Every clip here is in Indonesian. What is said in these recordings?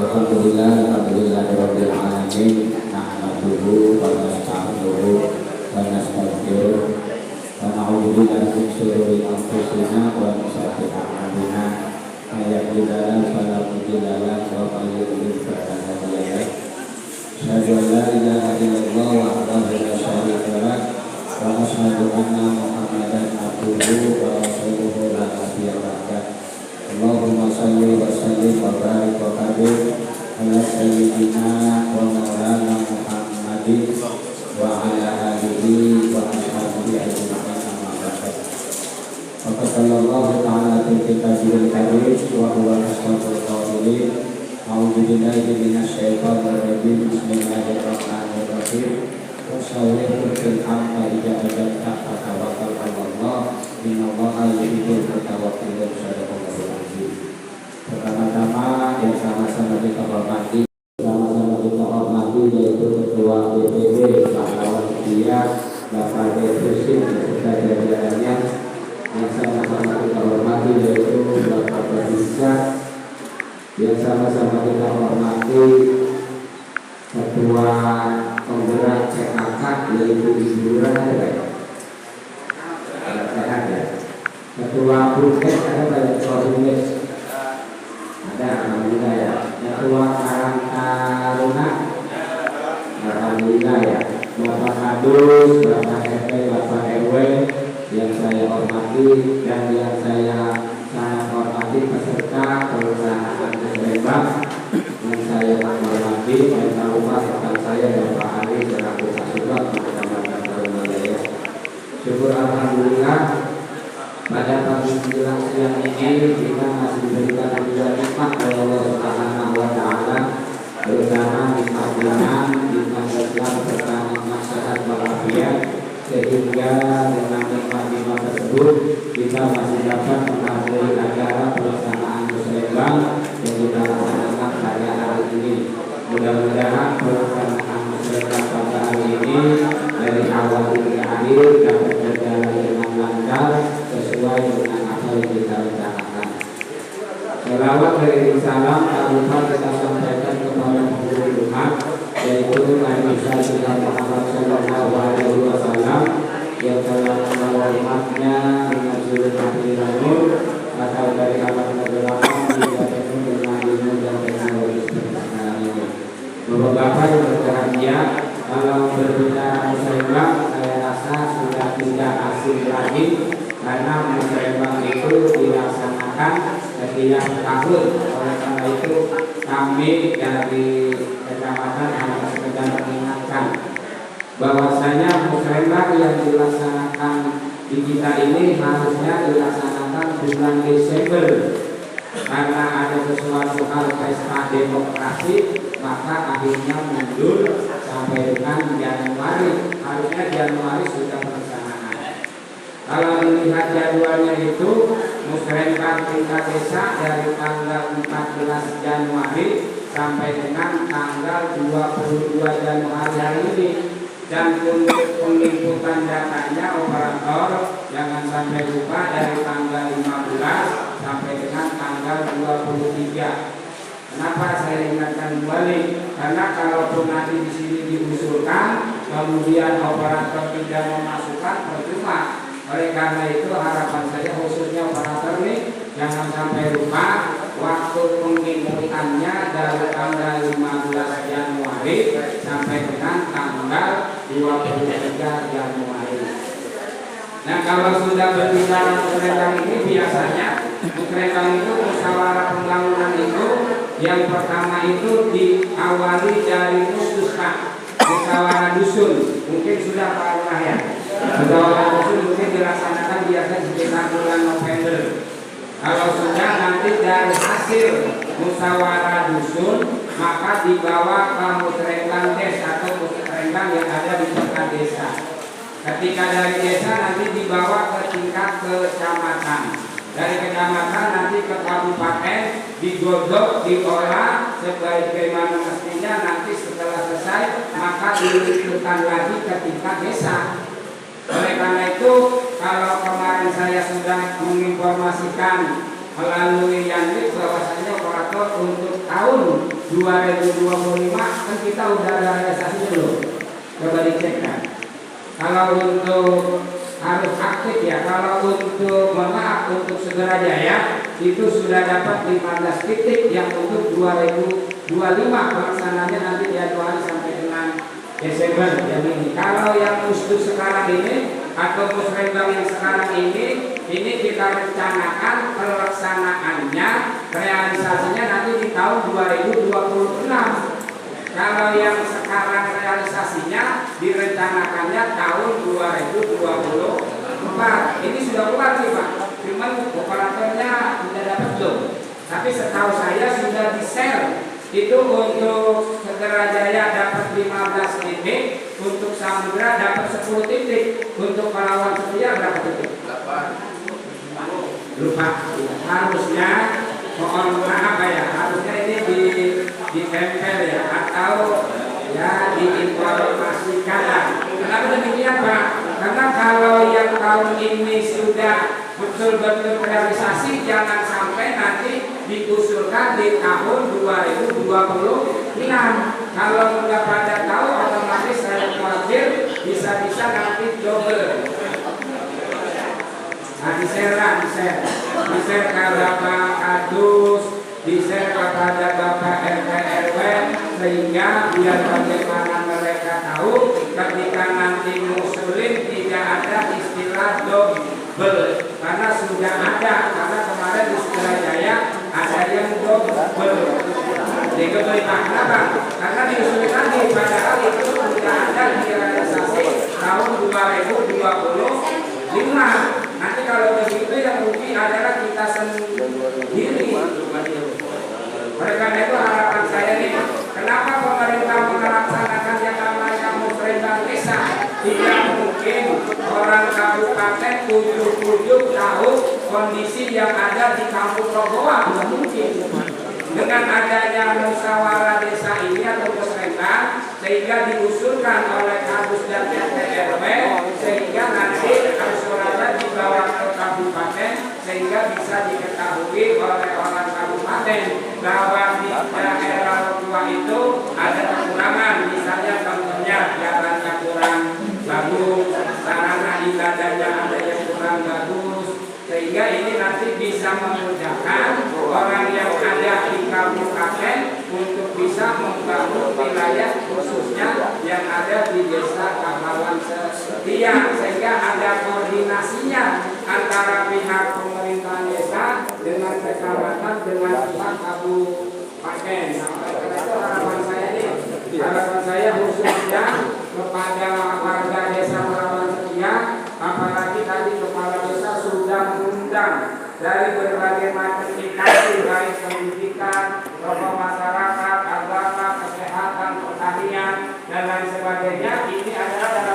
Alhamdulillahirabbil alamin. Nahmaduhu wa nasta'inuhu wa nastaghfiruh wa na'udzu billahi min shururi anfusina wa min sayyiati a'malina. May yahdihillahu fala mudilla lahu wa may yudlil fala hadiya lahu. Asyhadu an la ilaha illallah wahdahu la syarika lahu wa asyhadu anna Muhammadan abduhu wa rasuluhu la nabiyya ba'dahu. Allahumma shalli wa sallim wa barik wa karim ala sayyidina wa maulana Muhammadin wa ala alihi wa ashabihi ajma'in amma ba'd. Faqad sallallahu ta'ala fi kitabihil karim wa huwa ashraful qailin. A'udzu billahi minasy syaithanir rajim. Bismillahirrahmanirrahim. Wa shawwirhum fil amri idza ajabta fatawakkal 'alallah innallaha yuhibbul mutawakkilin. Pertama-tama yang sama-sama kita hormati, yaitu Ketua DPD Pahlawan Setia Bapak Defusin beserta jajarannya. Yang sama-sama kita hormati yaitu Bapak Badisa. Yang sama-sama kita hormati Ketua Penggerak PKK yaitu Ibu Rana. Sehat ya. Ketua Buket ada banyak Buket. Ada, alhamdulillah ya. Ketua Karang Taruna, alhamdulillah ya. Bapak Kadus, Bapak RT, Bapak RW yang saya hormati dan yang saya sangat hormati peserta perusahaan Musrembang yang saya hormati dan tak lupa rekan saya Bapak Ali selaku Kasubag Kecamatan Tarumajaya. Syukur alhamdulillah pada pagi menjelang siang ini kita masih diberikan nikmat oleh Allah Subhanahu wa taala, terutama nikmat iman, nikmat Islam serta nikmat sehat walafiat, sehingga dengan nikmat tersebut kita masih dapat menghadiri acara pelaksanaan Musrembang yang kita laksanakan pada hari ini. Mudah-mudahan pelaksanaan Musrembang pada hari ini dari awal hingga akhir dapat berjalan dengan lancar sesuai dengan apa yang kita rencanakan. Selawat dari salam tak lupa kita sampaikan kepada penghulu Tuhan, yaitu Nabi Muhammad SAW yang telah membawa umatnya dengan zulul nur atau dari abad ke-8 hingga penuh dengan ilmu dan teknologi sekarang ini. Bapak-bapak yang berbahagia, kalau berbicara Musrembang saya rasa sudah tidak asing lagi karena Musrembang itu dilaksanakan setiap tahun. Oleh karena itu kami dari kecamatan hanya sekedar mengingatkan bahwasanya Musrembang yang dilaksanakan di kita ini harusnya dilaksanakan bulan Desember, karena ada sesuatu hal pesta demokrasi maka akhirnya mundur sampai dengan Januari. Harusnya Januari sudah pelaksanaan. Kalau dilihat jadwalnya itu Musrembang tingkat desa dari tanggal 14 Januari sampai dengan tanggal 22 Januari hari ini. Dan untuk penginputan datanya operator jangan sampai lupa dari tanggal 15 sampai dengan tanggal 23. Kenapa saya ingatkan kembali? Karena kalaupun nanti di sini diusulkan kemudian operator tidak memasukkan, percuma. Oleh karena itu harapan saya khususnya operator ini jangan sampai lupa waktu penginputannya dari tanggal 15 Januari sampai dengan tanggal 23 Januari. Nah, kalau sudah berbicara Musrembang ini biasanya Musrembang itu musyawarah pembangunan itu yang pertama itu diawali dari musyawarah dusun. Mungkin sudah Pak Lurah ya. Musyawarah dusun mungkin dilaksanakan biasa sekitar bulan November. Kalau sudah nanti dari hasil musyawarah dusun maka dibawa ke Musrembang desa atau Musrembang yang ada di kota desa. Ketika dari desa nanti dibawa ke tingkat kecamatan. Dari kecamatan nanti ke kabupaten, digodok, diolah sebagaimana mestinya. Nanti setelah selesai maka diluncurkan lagi ke tingkat desa. Oleh karena itu kalau kemarin saya sudah menginformasikan melalui Yanwik bahwasanya operator untuk tahun 2025 kan kita udah ada realisasinya belum? Coba dicek kan. Kalau untuk harus aktif ya, kalau untuk mohon maaf untuk Segera Jaya itu sudah dapat 15 titik yang untuk 2025 pelaksananya nanti Januari sampai dengan Desember yang ini. Kalau yang Musdu sekarang ini atau Musrembang yang sekarang ini kita rencanakan pelaksanaannya, realisasinya nanti di tahun 2026. Kalau yang sekarang realisasinya direncanakannya tahun 2024. Ini sudah keluar sih Pak, cuman operatornya tidak dapat belum. Tapi setahu saya sudah di-share. Itu untuk Segera Jaya dapat 15 titik, untuk Samudra dapat 10 titik, untuk Pahlawan Setia berapa titik? 8. Lupa. Harusnya mohon maaf ya, harusnya ini ditempel ya, atau ya diinformasikan lah. Kenapa demikian Pak? Karena kalau yang tahun ini sudah betul-betul realisasi, jangan sampai nanti diusulkan di tahun 2026. Kalau nggak pada tahu, otomatis saya khawatir bisa-bisa nanti double. Nah, di-share kepada Pak Kadus, di-share kepada Bapak RT RW, sehingga biar bagaimana mereka tahu ketika nanti ngusulin tidak ada istilah double, karena sudah ada, karena kemarin di Segera Jaya ada yang double. Dikebeli kenapa? Karena diusulin lagi, padahal itu sudah ada di realisasi tahun 2025. Nanti kalau begitu yang rugi adalah kita sendiri. Oleh karena itu harapan saya nih, kenapa pemerintah melaksanakan yang namanya Musrembang Desa? Tidak mungkin orang kabupaten ujuk-ujuk tahu kondisi yang ada di Kampung Rogoa, tidak mungkin. Dengan adanya musyawarah desa ini atau musrembang, sehingga diusulkan oleh Kadus dan RT RW, sehingga nanti usulannya dibawa ke kabupaten, sehingga bisa diketahui oleh orang kabupaten bahwa di daerah Rogoa itu ada kekurangan, misalnya contohnya jalannya kurang bagus, sarana ibadahnya ada yang kurang bagus, sehingga ini nanti bisa memudahkan orang yang ada di kabupaten untuk bisa membangun wilayah khususnya yang ada di desa Pahlawan Setia, sehingga ada koordinasinya antara pihak pemerintah desa dengan kecamatan dengan pihak kabupaten. Karena itu harapan saya khususnya kepada warga desa Pahlawan Setia, apalagi tadi kepala desa sudah mengundang dari berbagai macam instansi, baik pendidikan, tokoh masyarakat, agama, kesehatan, pertanian, dan lain sebagainya. Ini adalah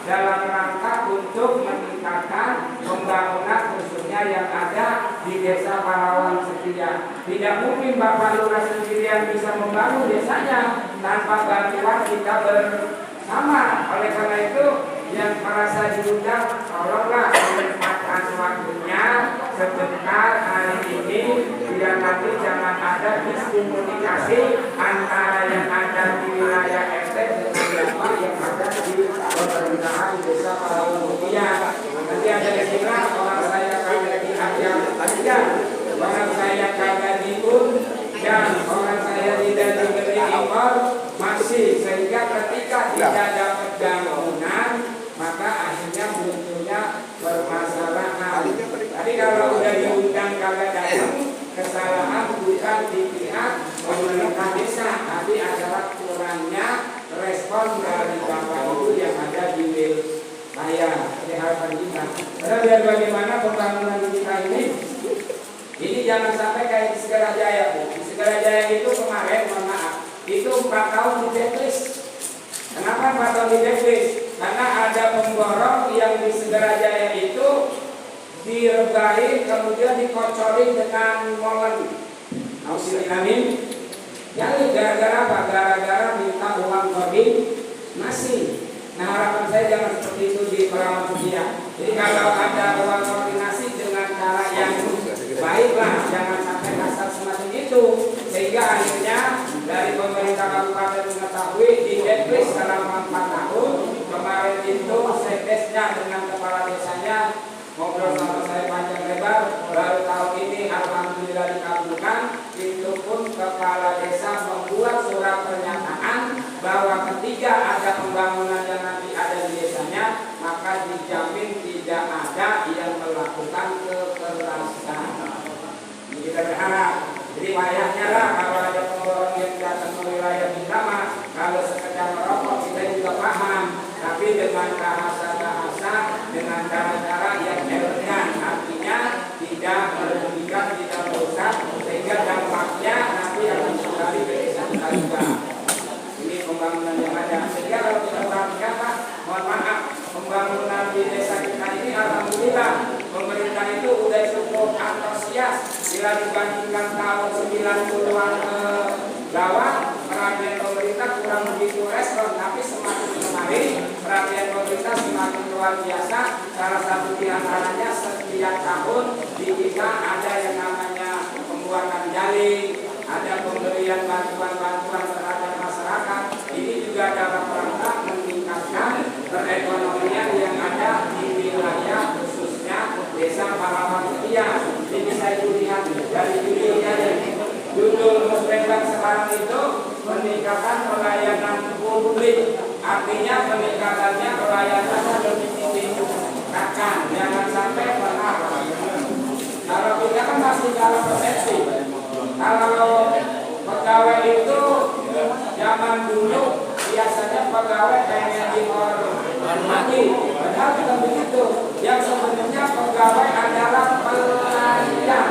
dalam rangka untuk meningkatkan pembangunan khususnya yang ada di desa Pahlawan Setia. Tidak mungkin Bapak Lurah sendirian bisa membangun desanya tanpa bantuan kita bersama. Oleh karena itu, yang merasa diundang, tolonglah menyempatkan waktunya sebentar hari ini, biar nanti jangan ada miskomunikasi antara yang ada di wilayah RT dengan yang ada di pemerintahan desa Pahlawan Setia. Nanti ada istilah orang saya kagak diajak aja, orang saya kagak diun, dan orang saya tidak diberi impor masih, sehingga ketika tidak dapat bangunan maka akhirnya munculnya permasalahan. Tadi kalau udah diundang kagak datang, kesalahan bukan di pihak pemerintah desa, tapi adalah kurangnya respon dari Bapak Ibu yang ada di wilayah. Ini harapan kita. Karena biar bagaimana pembangunan kita ini jangan sampai kayak di Segera Jaya. Di Segera Jaya itu kemarin, mohon maaf, itu 4 tahun di blacklist. Kenapa 4 tahun di blacklist? Karena ada pemborong yang di Segera Jaya itu direbahin, kemudian dikocorin dengan molen. Amin. Jadi gara-gara apa? Gara-gara minta uang kodim masih. Nah, harapan saya jangan seperti itu di Pahlawan Setia. Jadi kalau ada uang koordinasi dengan cara yang baiklah, jangan sampai kasar semacam itu, sehingga akhirnya khususnya dengan kepala desanya, ngobrol sama saya panjang lebar. Baru tahun ini alhamdulillah dikabulkan. Itu pun kepala desa membuat surat pernyataan bahwa ketika ada pembangunan yang nanti ada di desanya, maka dijamin tidak ada yang melakukan kekerasan. Kita berharap. Jadi wayahnya lah kalau ada pemborong yang datang ke wilayah kita mah, kalau sekedar merokok kita juga paham, tapi dengan bahasa-bahasa, dengan cara-cara yang elegan, artinya tidak merugikan, tidak merusak, sehingga dampaknya nanti akan kembali ke desa kita juga. Ini pembangunan yang ada. Sehingga kalau kita perhatikan Pak, mohon maaf, pembangunan di desa kita ini alhamdulillah pemerintah itu udah cukup antusias. Bila dibandingkan tahun 90-an ke bawah, perhatian pemerintah kurang begitu respon, tapi semakin kemari perhatian pemerintah semakin luar biasa. Salah satu di antaranya setiap tahun di kita ada yang namanya pembuatan jaring, ada pemberian bantuan-bantuan terhadap masyarakat. Ini juga dalam rangka meningkatkan perekonomian yang ada di wilayah khususnya desa Pahlawan Setia. Ini bisa dilihat dari judulnya, judul Musbengkang sekarang itu peningkatan pelayanan publik, artinya peningkatannya pelayanannya lebih ditingkatkan, jangan sampai berhak. Kalau kita kan masih dalam persepsi, kalau pegawai itu zaman dulu biasanya pegawai kayak dihormati, padahal bukan begitu. Yang sebenarnya pegawai adalah pelayan.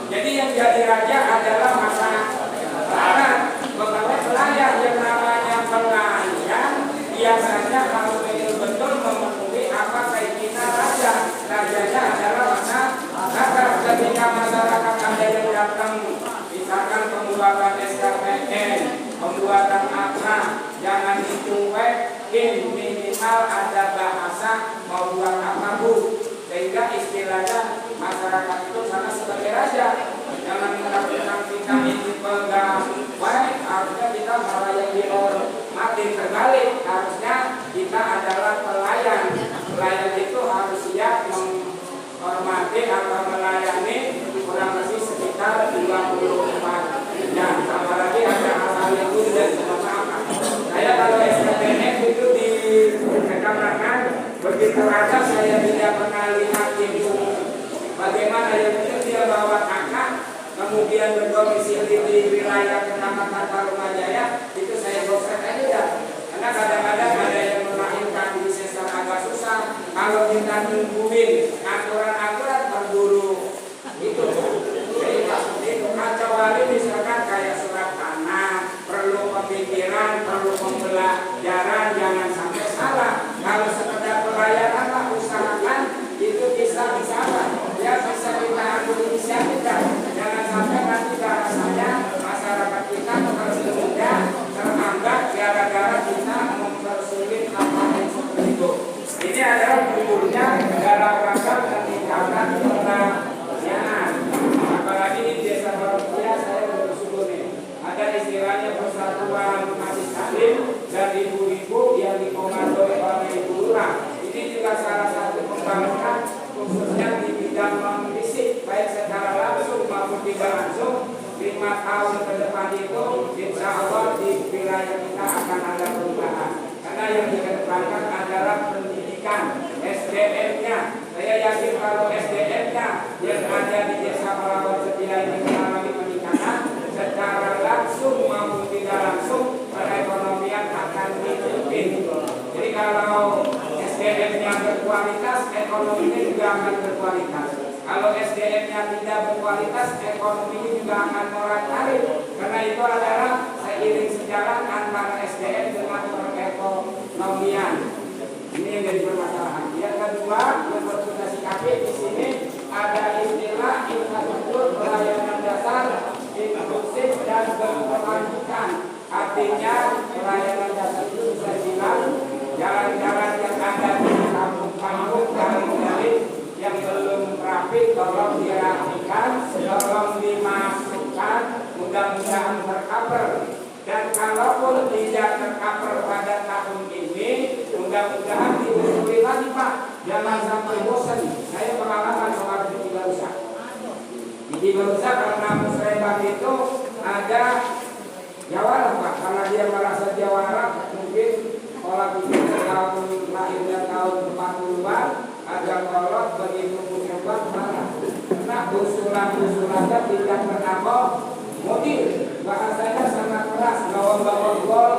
Jadi yang jadi raja adalah masyarakat. Pegawai pelayan, yang namanya pelayan biasanya kalau betul memenuhi apa keinginan raja. Rajanya adalah masyarakat. Ketika masyarakat ada yang datang, misalkan pembuatan SKPN, pembuatan apa, jangan dicuekin, minimal ada bahasa mau buat apa Bu, sehingga istilahnya masyarakat itu sama sebagai raja. Jangan melakukan kita ini pegawai, harusnya kita melayani dihormati. Terbalik, harusnya kita adalah pelayan. Pelayan itu harus siap menghormati atau melayani kurang lebih sekitar 24 jam. Apalagi ada hal-hal yang dan apa-apa. Saya kalau SKPN itu di rekan-rekan, begitu aja saya tidak pernah lihat itu bagaimana yang itu dia bawa kakak, kemudian berdomisili di wilayah Kecamatan Tarumajaya, itu saya bosan aja dah. Karena kadang-kadang ada yang melahirkan di sesar agak susah. Kalau kita nungguin aturan-aturan berburu itu kecuali misalkan kayak surat tanah, perlu pemikiran, perlu pembelajaran, jangan sampai salah. Kalau sekedar pelayanan lah usahakan itu bisa ya bisa kita ambil inisiatif. Jangan sampai nanti bahasanya masyarakat kita tertunda, teranggap gara-gara kita mempersulit apa yang seperti itu. Ini adalah judulnya dalam rangka meningkatkan pelayanan. Apalagi di desa Barukia saya bersyukur nih, ada istilahnya persatuan kasih salim dan ibu-ibu yang dikomandoi oleh ibu lurah. Ini juga salah satu pembangunan khususnya di bidang non fisik, baik secara langsung maupun tidak langsung. 5 tahun ke depan itu insya Allah di wilayah kita akan ada perubahan. Karena yang dikedepankan adalah pendidikan, SDM-nya. Saya yakin kalau SDM-nya yang ada di desa Pahlawan Setia ini mengalami peningkatan, secara langsung maupun tidak langsung perekonomian akan dipimpin. Jadi kalau SDM-nya berkualitas, ekonominya juga akan berkualitas. Kalau SDM-nya tidak berkualitas, ekonominya juga akan morat-marit. Karena itu adalah seiring sejalan antara SDM dengan perekonomian. Ini yang jadi permasalahan. Yang kedua, yang perlu kita sikapi di sini ada istilah infrastruktur pelayanan dasar inklusif dan berkelanjutan. Artinya pelayanan dasar itu bisa dibilang jalan-jalan yang ada di kampung-kampung dari yang belum rapi, tolong dirapikan, tolong dimasukkan, mudah-mudahan tercover. Dan kalaupun tidak tercover pada tahun ini, mudah-mudahan diusulkan lagi Pak, jangan sampai bosan. Saya pengalaman soal biji barusak. Biji barusak karena musrebang itu ada jawara Pak, karena dia merasa jawara mungkin pola pikir tahun lahirnya tahun 40-an agak kolot begitu musrebang marah. Karena usulan-usulannya tidak pernah mobil, bahasanya sangat keras, bawa-bawa gol,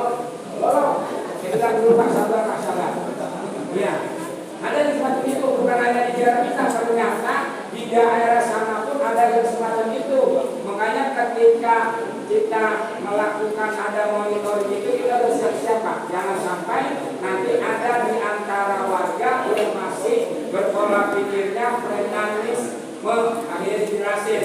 lolok. Kita dulu Pak sabar. Ya, ada yang semacam itu, bukan hanya di daerah kita, ternyata di daerah sana pun ada yang semacam itu. Makanya ketika kita melakukan ada monitoring itu, kita harus siap-siap Pak. Jangan sampai nanti ada di antara warga yang masih berpola pikirnya prenanis, akhirnya dijelasin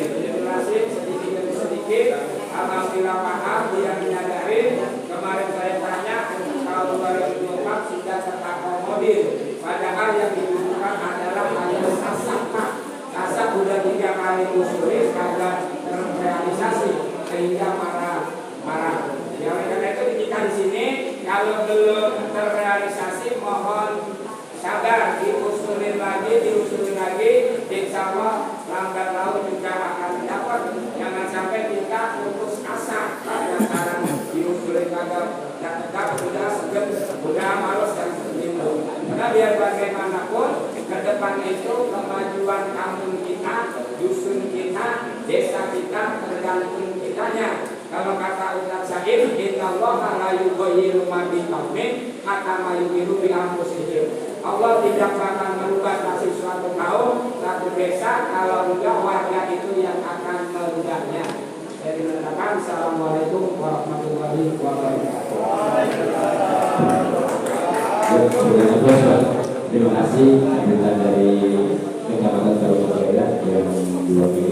sedikit demi sedikit. Alhamdulillah paham, dia menyadari. Kemarin saya tanya, tahun 2024 sudah terakomodir. Padahal yang dibutuhkan adalah hanya sasak Pak. Sasak sudah 3 kali usulis kagak terrealisasi sehingga marah. Ya karena itu kita di sini kalau belum terrealisasi mohon sabar, diusulin lagi, insya Allah lambat laun juga akan dapat. Jangan sampai kita putus asa pada sekarang diusulin kagak udah segan, udah males dan begitu. Karena biar bagaimanapun ke depan itu kemajuan kampung kita, dusun kita, desa kita tergantung kitanya. Kalau kata Ustaz Said, innallaha la yughayyiru ma biqaumin hatta ma yughayyiru bi anfusihim. Allah tidak bakal merubah nasib suatu kaum, satu desa kalau enggak warga itu yang akan merubahnya. Saya mengatakan assalamualaikum warahmatullahi wabarakatuh. Terima kasih dari Kecamatan Tarogong yang 2